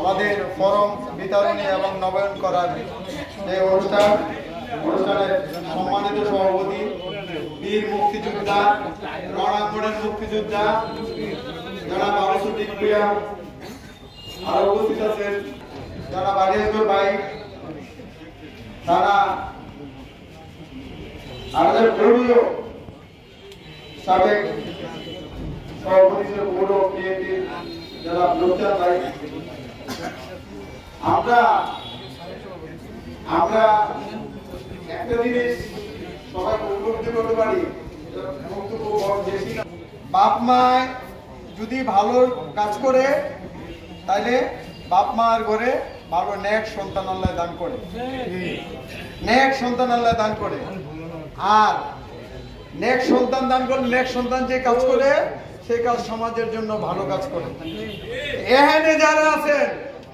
আমাদের ফরম বিতরণী এবং নবায়ন করার এই অনুষ্ঠানের সম্মানিত সভাপতি বীর মুক্তিযোদ্ধা রণাঙ্গনের মুক্তিযোদ্ধা যারা বাবুসুদ্দিন প্রিয়া আরো উপস্থিত আছেন যারা বাড়িয়াজোর ভাই তারা আমাদের গৌরব সাবেক সভাপতি গৌরব বিএনপি যারা লোকচান ভাই আমরা একটা জিনিস সবাই উপলব্ধি করতে পারি বাপ মা যদি ভালো কাজ করে তাহলে বাপ মার ঘরে ভালো নেক সন্তান আল্লাহ দান করে, নেক সন্তান আল্লাহ দান করে। আর নেক সন্তান দান করলে নেক সন্তান যে কাজ করে সেই কাজ সমাজের জন্য ভালো কাজ করে। এখানে যারা আছেন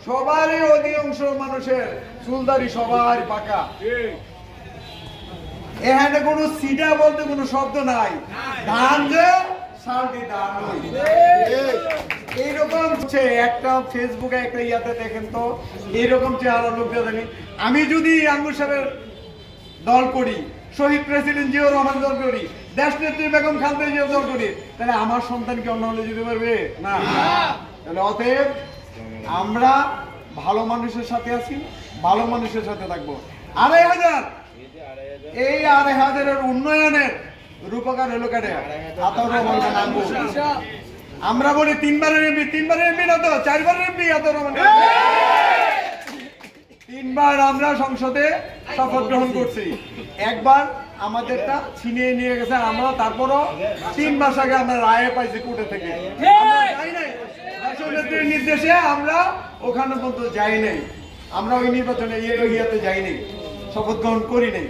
সবারই অধিকাংশ মানুষের চুলদারি সবার পাকা, এখানে কোনো সিডা বলতে কোনো শব্দ নাই, ধান যে সালটি ধান এইরকম একটা ফেসবুকে একটা ইয়াতে দেখেন তো এইরকম চেহারা লোক জানি। আমি যদি আঙ্গুর সাহেবের দল করি, শহীদ প্রেসিডেন্ট জিয়াউর রহমান দল করি, দেশ নেত্রী বেগম খালেদা জিয়া দল করি, তাহলে আমার সন্তানকে অন্য হলে যেতে পারবে না। তাহলে অতএব আমরা ভালো মানুষের সাথে আছি, ভালো মানুষের সাথে থাকবো। ২৫০০ এই ২৫০০-এর উন্নয়নের রূপকার হলো কেটে আমরা বলি তিনবারের এমপি না তো ৪বারের এমপি আতাউর রহমান। ৩বার আমরা সংসদে শপথ গ্রহণ করছি, একবার আমাদেরটা ছিনিয়ে নিয়ে গেছে আমরা, তারপরও 3 মাস আগে আমরা রায় পাইছি কোর্টে থেকে। রাষ্ট্রপতির নির্দেশে আমরা ওখানে পর্যন্ত যাই নাই, আমরা ওই নির্বাচনে ইয়াতে যাই নাই, শপথ গ্রহণ করি নাই।